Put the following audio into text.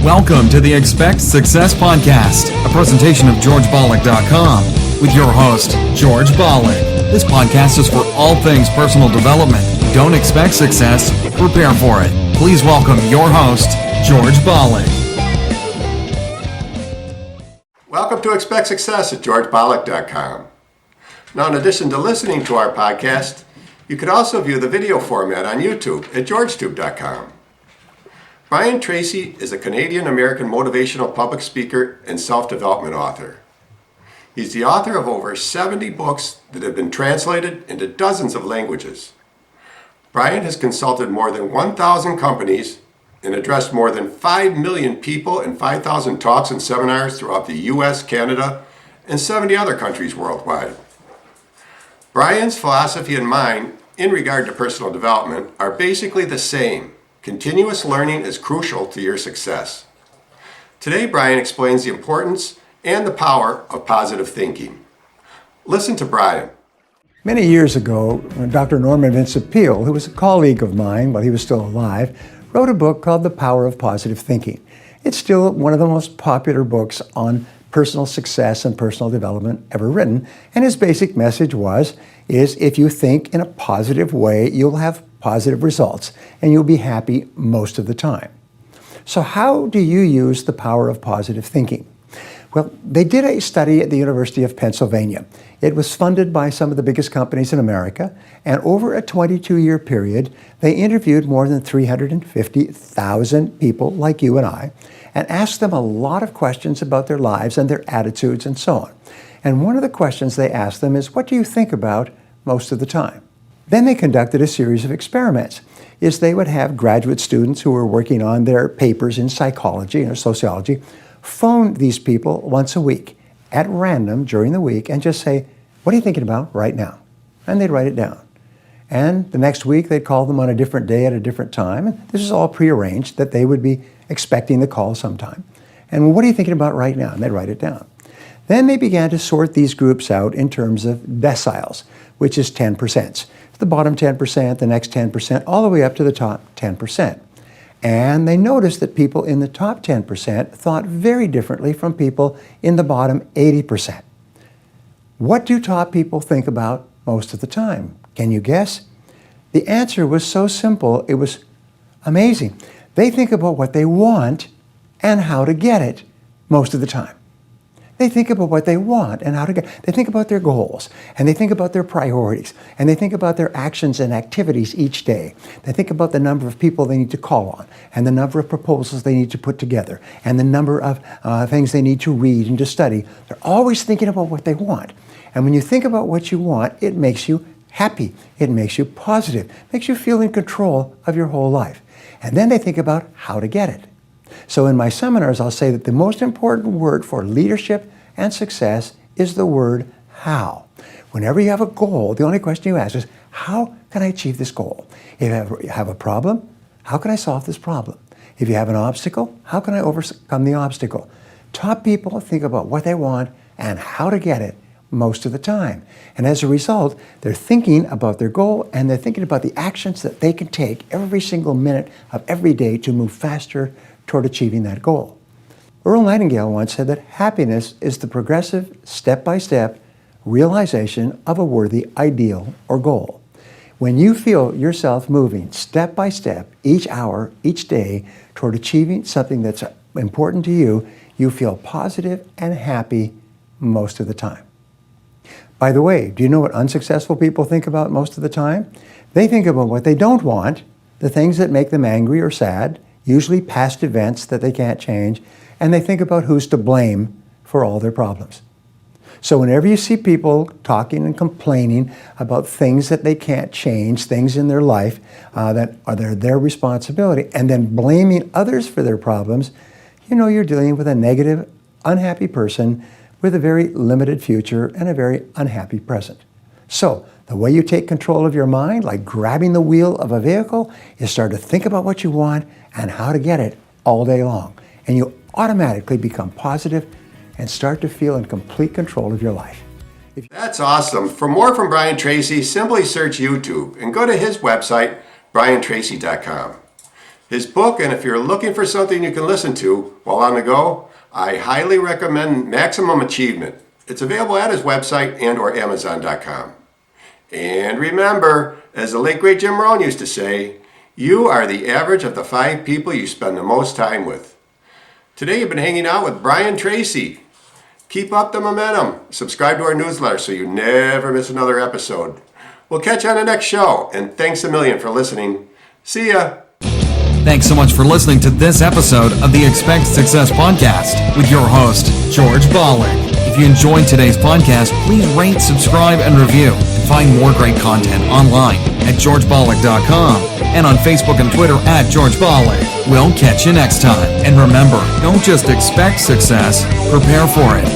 Welcome to the Expect Success Podcast, a presentation of GeorgeBollock.com with your host, George Bollock. This podcast is for all things personal development. Don't expect success, prepare for it. Please welcome your host, George Bollock. Welcome to Expect Success at GeorgeBollock.com. Now, in addition to listening to our podcast, you could also view the video format on YouTube at GeorgeTube.com. Brian Tracy is a Canadian-American motivational public speaker and self-development author. He's the author of over 70 books that have been translated into dozens of languages. Brian has consulted more than 1,000 companies and addressed more than 5 million people in 5,000 talks and seminars throughout the US, Canada, and 70 other countries worldwide. Brian's philosophy and mine in regard to personal development are basically the same. Continuous learning is crucial to your success. Today, Brian explains the importance and the power of positive thinking. Listen to Brian. Many years ago, Dr. Norman Vincent Peale, who was a colleague of mine while he was still alive, wrote a book called The Power of Positive Thinking. It's still one of the most popular books on personal success and personal development ever written, and his basic message is if you think in a positive way, you'll have positive results, and you'll be happy most of the time. So how do you use the power of positive thinking? Well, they did a study at the University of Pennsylvania. It was funded by some of the biggest companies in America, and over a 22-year period, they interviewed more than 350,000 people like you and I, and asked them a lot of questions about their lives and their attitudes and so on. And one of the questions they asked them is, what do you think about most of the time? Then they conducted a series of experiments. They would have graduate students who were working on their papers in psychology or sociology phone these people once a week at random during the week and just say, what are you thinking about right now? And they'd write it down. And the next week they'd call them on a different day at a different time. And this is all prearranged that they would be expecting the call sometime. And what are you thinking about right now? And they'd write it down. Then they began to sort these groups out in terms of deciles, which is 10%. The bottom 10%, the next 10%, all the way up to the top 10%. And they noticed that people in the top 10% thought very differently from people in the bottom 80%. What do top people think about most of the time? Can you guess? The answer was so simple, it was amazing. They think about what they want and how to get it most of the time. They think about what they want and how to get it. They think about their goals, and they think about their priorities, and they think about their actions and activities each day. They think about the number of people they need to call on, and the number of proposals they need to put together, and the number of things they need to read and to study. They're always thinking about what they want. And when you think about what you want, it makes you happy. It makes you positive. It makes you feel in control of your whole life. And then they think about how to get it. So in my seminars, I'll say that the most important word for leadership and success is the word how. Whenever you have a goal, the only question you ask is, how can I achieve this goal? If you have a problem, how can I solve this problem? If you have an obstacle, how can I overcome the obstacle? Top people think about what they want and how to get it most of the time. And as a result, they're thinking about their goal and they're thinking about the actions that they can take every single minute of every day to move faster toward achieving that goal. Earl Nightingale once said that happiness is the progressive, step-by-step realization of a worthy ideal or goal. When you feel yourself moving step by step, each hour, each day, toward achieving something that's important to you, you feel positive and happy most of the time. By the way, do you know what unsuccessful people think about most of the time? They think about what they don't want, the things that make them angry or sad, usually past events that they can't change, and they think about who's to blame for all their problems. So whenever you see people talking and complaining about things that they can't change, things in their life that are their responsibility, and then blaming others for their problems, you know you're dealing with a negative, unhappy person with a very limited future and a very unhappy present. So the way you take control of your mind, like grabbing the wheel of a vehicle, is start to think about what you want and how to get it all day long. And you automatically become positive and start to feel in complete control of your life. That's awesome. For more from Brian Tracy, simply search YouTube and go to his website, briantracy.com. his book, and if you're looking for something you can listen to while on the go, I highly recommend Maximum Achievement. It's available at his website and or Amazon.com. And remember, as the late great Jim Rohn used to say, you are the average of the 5 people you spend the most time with. Today you've been hanging out with Brian Tracy. Keep up the momentum. Subscribe to our newsletter so you never miss another episode. We'll catch you on the next show, and thanks a million for listening. See ya. Thanks so much for listening to this episode of the Expect Success Podcast with your host, George Bollick. If you enjoyed today's podcast, please rate, subscribe, and review. And find more great content online at georgebollick.com and on Facebook and Twitter at George Bollick. We'll catch you next time. And remember, don't just expect success, prepare for it.